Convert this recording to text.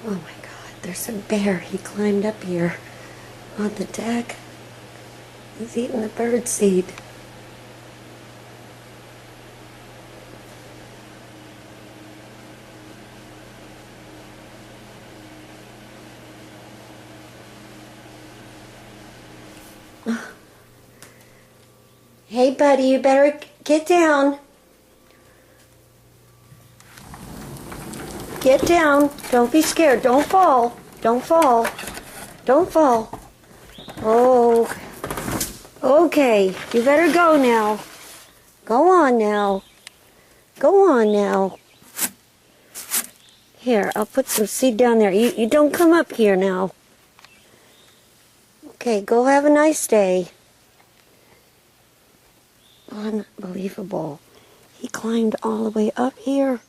Oh my God, there's a bear. He climbed up here on the deck. He's eating the bird seed. Hey buddy, you better get down. Get down. Don't be scared. Don't fall. Don't fall. Don't fall. Oh, okay. You better go now. Go on now. Go on now. Here, I'll put some seed down there. You don't come up here now. Okay, go have a nice day. Unbelievable. He climbed all the way up here.